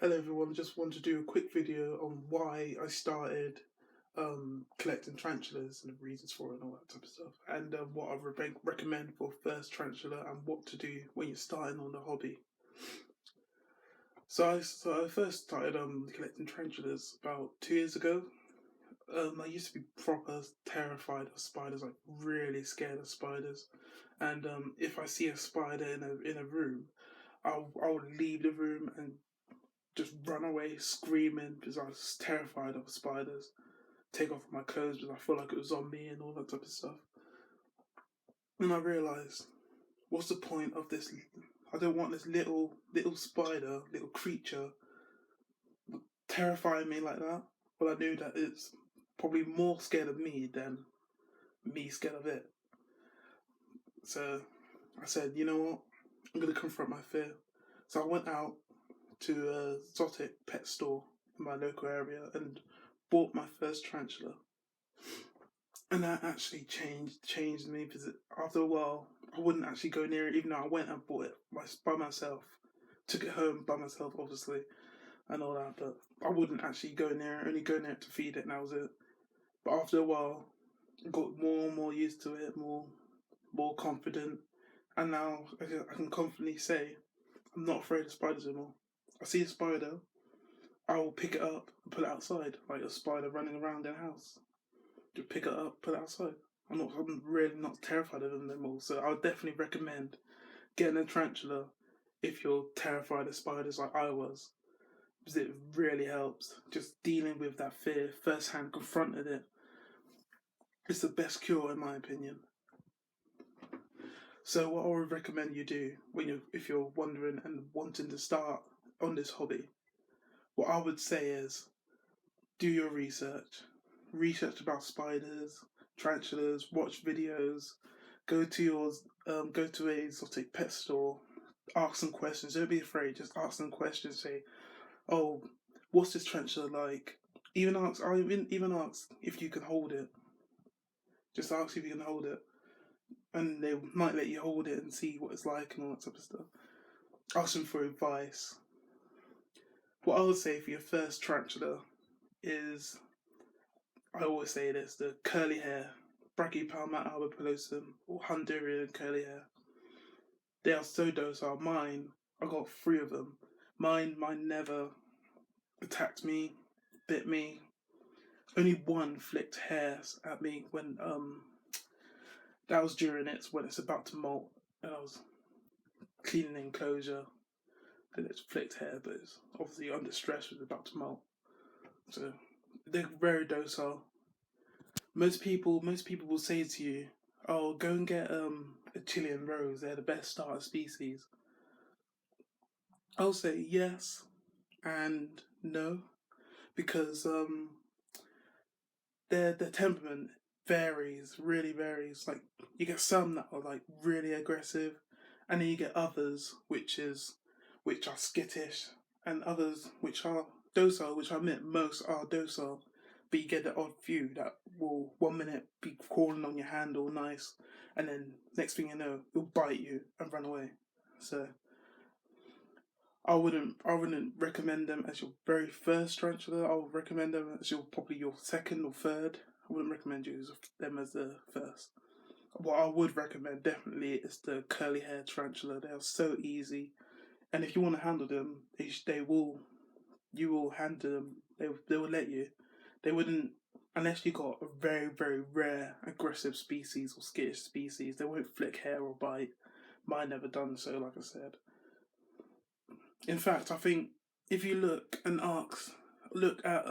Hello everyone, just want to do a quick video on why I started collecting tarantulas and the reasons for it and all that type of stuff, and what I would recommend for first tarantula and what to do when you're starting on the hobby. So I first started collecting tarantulas about 2 years ago. I used to be proper terrified of spiders, like really scared of spiders, and if I see a spider in a room, I would leave the room and just run away screaming because I was terrified of spiders. Take off my clothes because I felt like it was on me and all that type of stuff. And I realised, what's the point of this? I don't want this little spider, little creature, terrifying me like that. But I knew that it's probably more scared of me than me scared of it. So I said, you know what? I'm gonna confront my fear. So I went out to a exotic pet store in my local area and bought my first tarantula. And that actually changed me because after a while I wouldn't actually go near it, even though I went and bought it by myself, took it home by myself, obviously, and all that. But I wouldn't actually go near it, only go near it to feed it, and that was it. But after a while, I got more and more used to it, more confident, and now I can confidently say I'm not afraid of spiders anymore. I see a spider, I will pick it up and put it outside, like a spider running around their house. Just pick it up, put it outside. I'm really not terrified of them anymore. So I would definitely recommend getting a tarantula if you're terrified of spiders like I was, because it really helps. Just dealing with that fear firsthand, confronting it. It's the best cure in my opinion. So what I would recommend you do if you're wondering and wanting to start on this hobby, what I would say is do your research. Research about spiders, tarantulas, watch videos, go to a exotic pet store, ask some questions. Don't be afraid, just ask some questions. Say, oh, what's this tarantula like? Even ask if you can hold it. Just ask if you can hold it. And they might let you hold it and see what it's like and all that type of stuff. Ask them for advice. What I would say for your first tarantula is, I always say this, the curly hair, Brachypelma albopilosum, or Honduran curly hair. They are so docile. Mine, I got 3 of them. Mine never attacked me, bit me. Only one flicked hairs at me when that was during when it's about to molt, and I was cleaning the enclosure. Then it's flicked hair, but it's obviously under stress, was about to molt. So they're very docile. Most people will say to you, "Oh, go and get a Chilean rose. They're the best starter species." I'll say yes and no because their temperament varies, really varies. Like you get some that are like really aggressive, and then you get others which are skittish, and others which are docile. Which I admit most are docile, but you get the odd few that will 1 minute be crawling on your hand all nice, and then next thing you know, it'll bite you and run away. So I wouldn't recommend them as your very first tarantula. I would recommend them as probably your second or third. I wouldn't recommend you them as the first. What I would recommend definitely is the curly hair tarantula. They are so easy, and if you want to handle them, they will. You will handle them. They will let you. They wouldn't unless you got a very very rare aggressive species or skittish species. They won't flick hair or bite. Mine never done so. Like I said. In fact, I think if you look at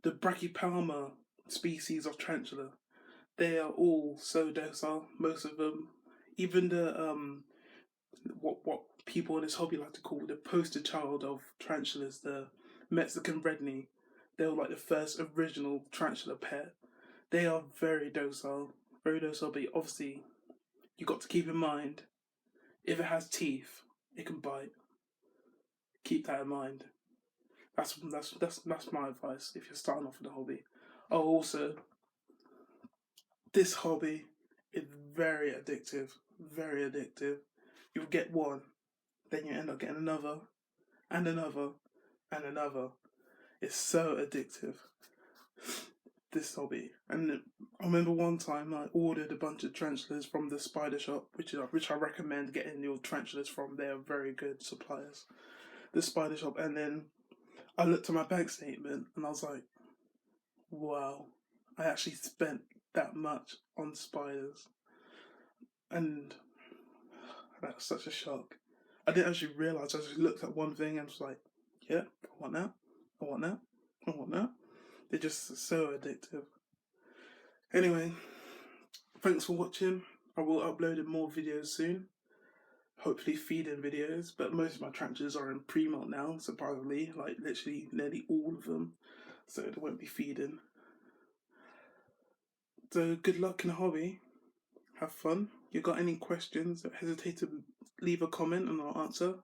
the Brachypelma species of tarantula, they are all so docile. Most of them, even the what people in this hobby like to call the poster child of tarantulas, the Mexican red knee. They were like the first original tarantula pet. They are very docile. But obviously, you got to keep in mind if it has teeth, it can bite. Keep that in mind. That's my advice if you're starting off with a hobby. Oh, also, this hobby is very addictive. Very addictive. You'll get one, then you end up getting another, and another and another. It's so addictive, this hobby. And I remember one time I ordered a bunch of tarantulas from the spider shop, which I recommend getting your tarantulas from. They are very good suppliers. The spider shop, and then I looked at my bank statement and I was like, wow, I actually spent that much on spiders. And that was such a shock. I didn't actually realise. I just looked at one thing and was like, yeah, I want that. I want that. I want that. They're just so addictive. Anyway, thanks for watching. I will upload more videos soon. Hopefully feeding videos, but most of my tarantulas are in pre-molt now, surprisingly, like literally nearly all of them. So they won't be feeding. So good luck in the hobby. Have fun. You got any questions, don't hesitate to leave a comment and I'll answer.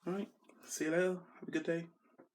Alright, see you later. Have a good day.